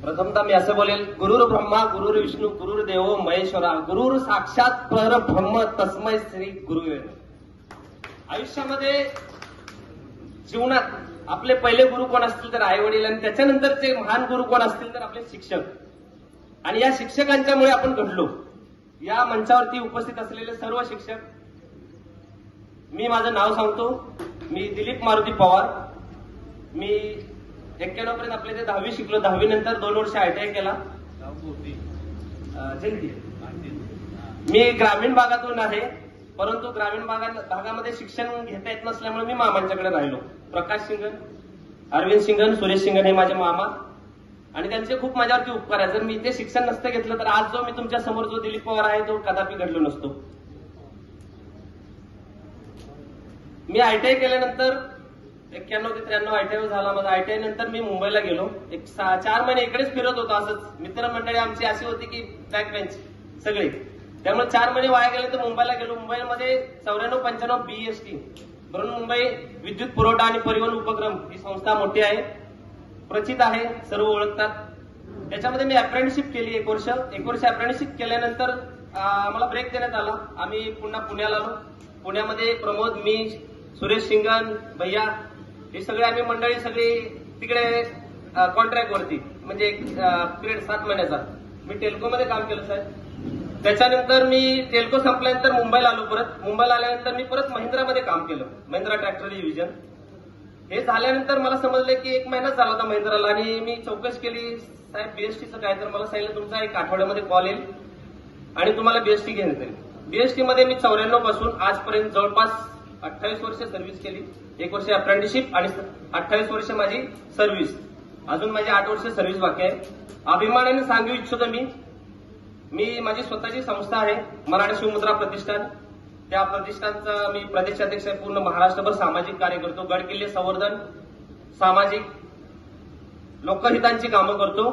प्रथमतः मी असं बोलेल, गुरुर ब्रह्मा गुरुर विष्णू गुरुर देवो महेश्वरा गुरुर साक्षात परब्रह्म तस्मै श्री गुरुवे नमः। आयुष्यामध्ये जीवनात आपले पहिले गुरु कोण असतील तर आई वडील, आणि त्याच्यानंतरचे महान गुरु कोण असतील तर आपले शिक्षक। आणि या शिक्षकांच्यामुळे आपण घडलो। या मंचावरती उपस्थित असलेले सर्व शिक्षक, मी माझं नाव सांगतो, मी दिलीप मारुती पवार। मी 91 पर्यंत आपले ते 10वी शिकलो, 10वी नंतर 2 वर्ष ITI केला। मी ग्रामीण भागातून आहे, परंतु ग्रामीण भागामध्ये शिक्षण घेता येत नसल्यामुळे मी मामांच्याकडे राहिलो। प्रकाश सिंगन, अरविंद सिंगन, सुरेश सिंगन हे माझे मामा, आणि त्यांचे खूप माझ्यावरती उपकार आहे। जर मी ते शिक्षण नसतं घेतलं तर आज जो मी तुमच्या समोर जो दिलीप पवार आहे तो कदापि घडलो नसतो। मी ITI केल्यानंतर 91 ते 93 ITI झाला माझा। ITI नंतर मी मुंबईला गेलो। 4 महिने इकडेच फिरत होतो। असंच मित्रमंडळी आमची अशी होती की बॅक बेंच सगळे, त्यामुळे 4 महिने वाया गेले तर मुंबईला गेलो। मुंबईमध्ये 94-95 BEST बृहन्मुंबई विद्युत पुरवठा आणि परिवहन उपक्रम ही संस्था मोठी आहे, प्रचित आहे, सर्व ओळखतात। त्याच्यामध्ये मी अप्रेंटिसशिप केली 1 वर्ष। 1 वर्ष अप्रेंटिसशिप केल्यानंतर आम्हाला ब्रेक देण्यात आला। आम्ही पुन्हा पुण्याला आलो। पुण्यामध्ये प्रमोद, मी, सुरेश सिंगन, भैया हे सगळे आम्ही मंडळी सगळी तिकडे कॉन्ट्रॅक्ट वरती, म्हणजे पिरियड 7 महिन्याचा मी टेल्कोमध्ये काम केलं साहेब। त्याच्यानंतर मी टेल्को संपल्यानंतर मुंबईला आलो। मुंबईला आल्यानंतर मी परत महिंद्रामध्ये काम केलं, महिंद्रा ट्रॅक्टर डिव्हिजन। हे झाल्यानंतर मला समजलं की 1 महिनाच झाला होता महिंद्राला, आणि मी चौकशी केली, साहेब BSTचं काय? तर मला सांगितलं तुमचा 1 आठवड्यामध्ये कॉल येईल आणि तुम्हाला BST घेण्यात येईल। BST मध्ये मी 94 पासून आजपर्यंत जवळपास 28 वर्ष सर्व्हिस केली। 1 वर्ष अप्रेंटिसशिप आणि 28 वर्ष माझी सर्व्हिस, अजून माझी 8 वर्ष सर्व्हिस बाकी आहे। अभिमानाने सांगू इच्छितो मी माझी स्वतःची संस्था आहे, मराठा शिवमुद्रा प्रतिष्ठान। त्या प्रतिष्ठानचा मी प्रदेशाध्यक्ष आहे। पूर्ण महाराष्ट्रभर सामाजिक कार्य करतो, गडकिल्ले संवर्धन, सामाजिक लोकहितांची कामं करतो,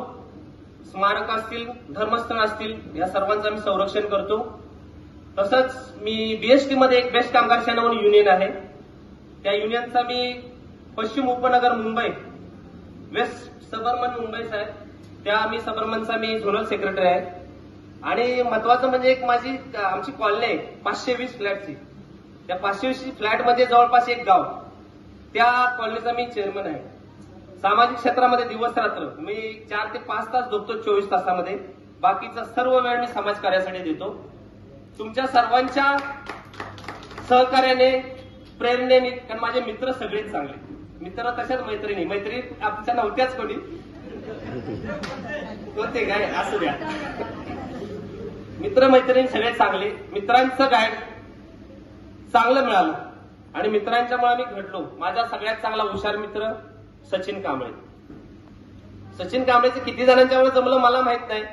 स्मारक असतील, धर्मस्थळ असतील, या सर्वांचं मी संरक्षण करतो। तसंच मी BST मध्ये एक बेस्ट कामगार सेना म्हणून युनियन आहे, त्या युनियनचा मी पश्चिम उपनगर मुंबई, वेस्ट सबर्मन मुंबई साहेब, त्या मी सबर्मनचा मी झोनल सेक्रेटरी आहे। आणि महत्वाचं म्हणजे एक आमची कॉलनी आहे 520 फ्लॅटची, त्या 520 फ्लॅटमध्ये जवळपास 1 गाव, त्या कॉलनीचा मी चेअरमन आहे। सामाजिक क्षेत्रामध्ये दिवस रात्र मी 4 ते 5 तास झोपतो 24 तासामध्ये, बाकीचा सर्व वेळ मी समाजकार्यासाठी देतो। तुमच्या सर्वांच्या सहकार्याने, प्रेरणेने, कारण माझे मित्र सगळेच चांगले मित्र, तशाच मैत्रिणी आमच्या नव्हत्याच कोणी, कोणते काय असू द्या, मित्रमैत्रिणी सगळे चांगले, मित्रांचं गाईड चांगलं मिळालं आणि मित्रांच्यामुळे मी घडलो। माझा सगळ्यात चांगला हुशार मित्र सचिन कांबळे। सचिन कांबळेचं किती जणांच्यामुळे जमलं मला माहित नाही,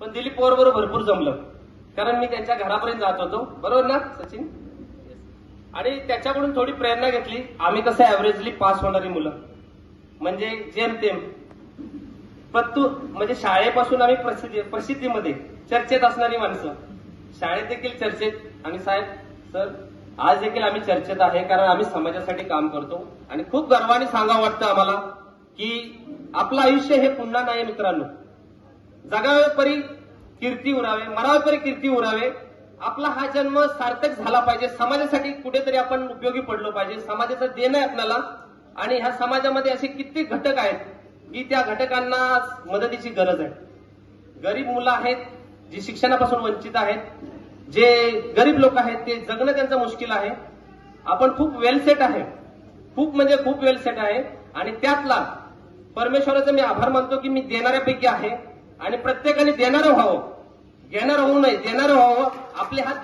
पण दिलीप पवार बरोबर भरपूर जमलं, कारण मी त्यांच्या घरापर्यंत जात होतो, बरोबर ना सचिन? आणि त्याच्याकडून थोडी प्रेरणा घेतली। आम्ही कसं ऍव्हरेजली पास होणारी मुलं, म्हणजे जेमतेम म्हणजे शाळेपासून आम्ही प्रसिद्धीमध्ये चर्चेत असणारी माणसं, शाळेत देखील चर्चेत, आणि साहेब सर आज देखील आम्ही चर्चेत आहे, कारण आम्ही समाजासाठी काम करतो। आणि खूप गर्वाने सांगावं वाटतं आम्हाला की आपलं आयुष्य हे पुन्हा नाही मित्रांनो, जगावे परी कीर्ती उरावे, मरावे परी कीर्ती उरावे। आपला हा जन्म सार्थक झाला पाहिजे, समाजासाठी कुठेतरी आपण उपयोगी पडलो पाहिजे, समाजाचं देणं आहे आपल्याला। आणि ह्या समाजामध्ये असे किती घटक आहेत की त्या घटकांना मदतीची गरज आहे। गरीब मुलं आहेत जी शिक्षणापासून वंचित आहेत, जे गरीब लोक आहेत ते जगणं त्यांचं मुश्किल आहे। आपण खूप वेल सेट आहे, खूप म्हणजे खूप वेल सेट आहे, आणि त्यातला परमेश्वराचा मी आभार मानतो की मी देणाऱ्यापैकी आहे, आणि प्रत्येकाने देणारं व्हावं, घेणारं होऊ नये, देणारं व्हावं। आपले हात